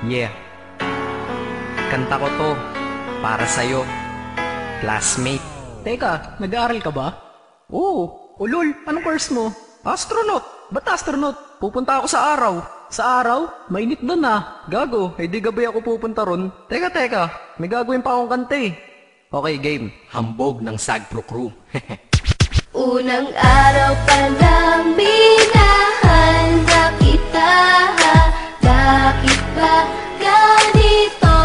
Yeah, kanta ko to para sa'yo, classmate. Teka, nag-aaral ka ba? Oo. Ulol, anong course mo? Astronaut. Ba't astronaut? Pupunta ako sa araw. Sa araw? Mainit doon ah. Gago, di gabi ako pupunta ron. Teka, may gagawin pa akong kanta eh. Okay, game. Hambog ng Sagpro Crew. Unang araw pa lang minahal na kita. Bakit ba ganito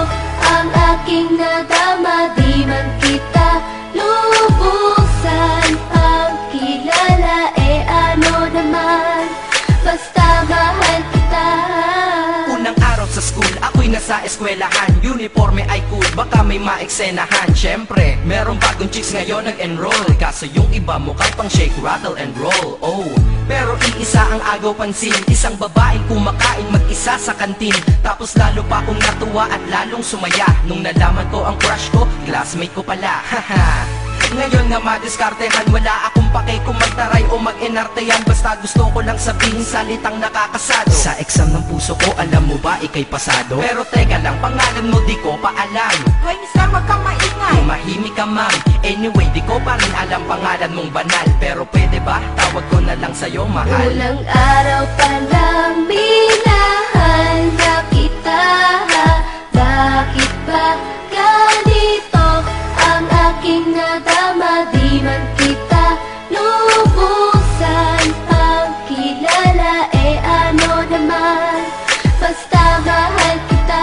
ang aking nadama? Di man kita lubusan ang kilala. Ano naman, basta mahal kita. Unang araw sa school, ako'y nasa eskwelahan. Uniforme ay cool, baka may maeksenahan. Syempre, merong bagong chicks ngayon nag-enroll. Kaso yung iba mukhang pang shake, rattle and roll. Oh, pero iisa ang agaw pansin. Isang babaeng kumakain mag-isa sa kantin. Tapos lalo pa akong natuwa at lalong sumaya nung nalaman ko ang crush ko, classmate ko pala. Haha. Ngayon nga madiskartehan, wala akong pake kung magtaray o mag-enartehan. Basta gusto ko lang sabihin salitang nakakasado. Sa exam ng puso ko, alam mo ba ikay pasado? Pero teka lang, pangalan mo di ko pa alam. Hoy, mister, wag kang maingay. Tumahimik ka ma'am. Anyway, di ko pa rin alam pangalan mong banal. Pero pwede ba, tawag ko na lang sa'yo mahal. Unang araw pa lang minahal na kita. Bakit ba ganito ang aking nadama? Di man kita lubusan ang kilala. Ano naman, basta mahal kita.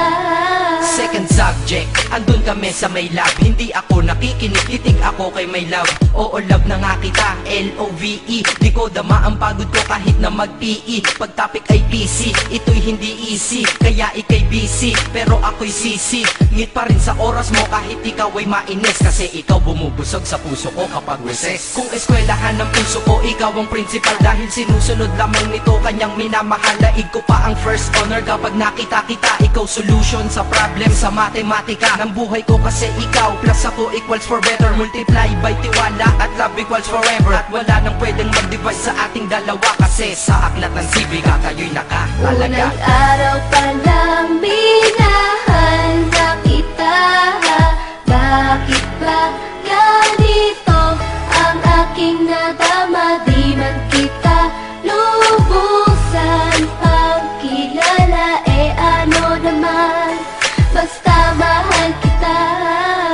Second subject, andun kami sa may lab. Hindi ako nakikinig, titig ako kay may love. Oo, love na nga kita, L-O-V-E. Di ko dama ang pagod ko kahit na mag-PE. Pag topic ay PC, ito'y hindi easy. Kaya ikay busy, pero ako'y sisi. Ngit pa rin sa oras mo kahit ikaw ay mainis. Kasi ikaw bumubusog sa puso ko kapag recess. Kung eskwelahan ng puso ko, ikaw ang principal. Dahil sinusunod lamang nito kanyang minamahal. Laig ko pa ang first honor kapag nakita kita. Ikaw solution sa problem sa matematika ng buhay ko. Kasi ikaw plus ako equals for better. Multiply by tiwala at love equals forever. At wala nang pwedeng mag-divide sa ating dalawa. Kasi sa aklat ng sibiga kayo'y nakatalaga. Unang araw pa lang minahal na kita. Bakit ba ganito ang aking nadama? Di man kita lubusan ang kilala. Ano naman, basta mahal kita.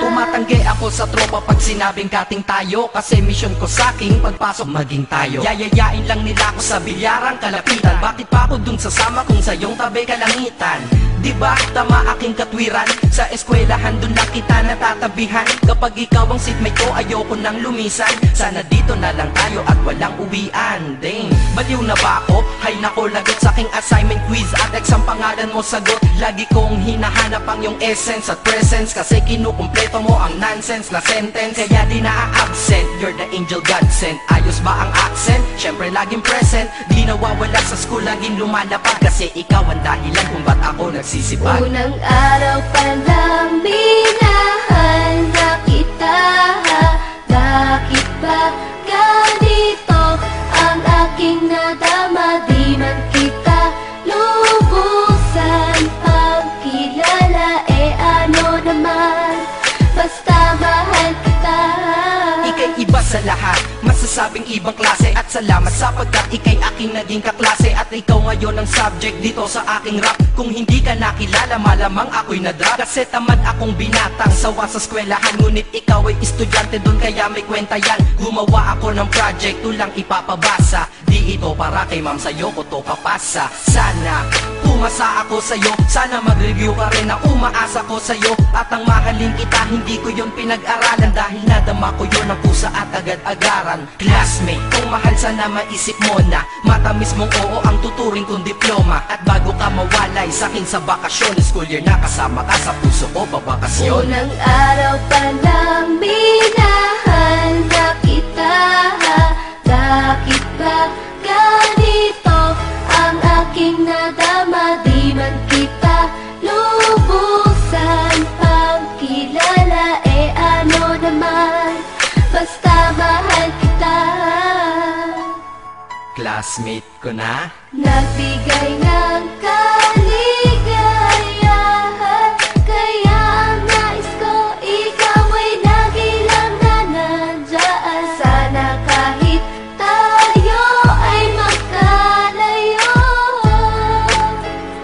Tumatanggi ako sa tropa pag sinabing kating tayo. Kasi mission ko sa'king pagpasok maging tayo. Yayayain lang nila ako sa bilyarang kalapitan. Bakit pa ako dun sasama kung sa iyong tabi kalangitan? Diba tama aking katwiran? Sa eskwelahan dun lang kita natatabihan. Kapag ikaw ang seatmate ko, ayoko nang lumisan. Sana dito na lang tayo at walang uwian. Dang, baliw na ba ako? Hay nako, lagot sa aking assignment quiz at exam pangalan mo sagot. Lagi kong hinahanap ang yung essence at presence. Kasi kinukumpleto mo ang nonsense na sentence. Kaya di na-absent, you're the angel God sent. Ayos ba ang accent? Syempre laging present. Di nawawala sa school, laging lumalapag. Kasi ikaw ang dahilan kung ba't ako nagsisipag. Unang araw pa lang minahal na kita. Bakit ba ganito ang aking nadama? Di man kita lubusan ang kilala. Ano naman, basta mahal kita. Ika'y iba sa lahat, masasabing ibang klase. At salamat sapagkat ika'y aking naging kaklase. At ikaw ngayon ang subject dito sa aking rap. Kung hindi ka nakilala, malamang ako'y nadrag. Kasi tamad akong binatang sawa sa eskwelahan. Ngunit ikaw ay estudyante dun, kaya may kwenta yan. Gumawa ako ng project, tulang ipapabasa. Di ito para kay ma'am, sa'yo ko to papasa. Sana pumasa ako sa'yo, sana mag-review ka rin na umaasa ko sa'yo. At ang mahalin kita, hindi ko yon pinag-aralan. Dahil nadama ko yon ang pusa at agad-agaran. Classmate, kung mahal sana maisip mo na matamis mong oo ang tuturing kong diploma. At bago ka mawalay sa'kin sa bakasyon, school year na kasama ka sa puso ko babakasyon. Unang araw pa lang minahal na kita. Bakit ba ganito ang aking nadama? Di man kita lubusan ang kilala. Ano naman, basta mahal kita. Classmate ko na Nagbigay ng kaligayahan.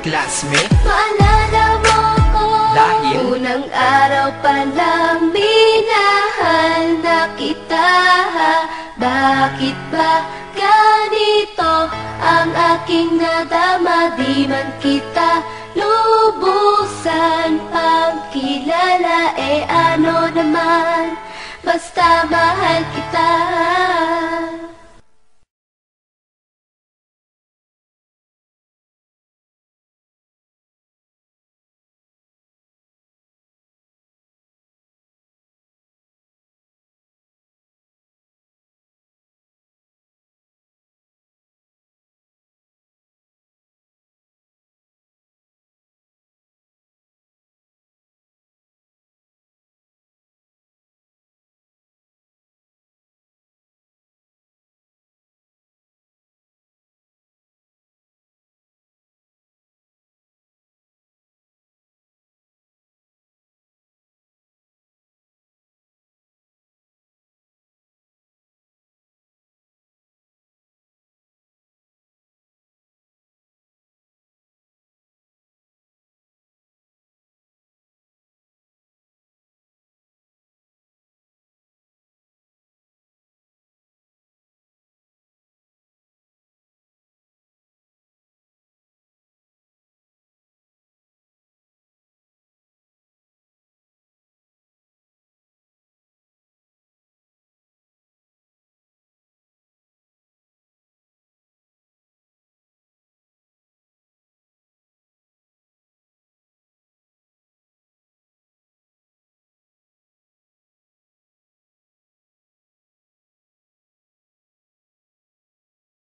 classmate? Maalala mo ko, Dahil unang araw pa lang minahal na kita. Bakit ba ganito ang aking nadama? Di man kita lubusan pagkilala, ano naman, basta mahal kita.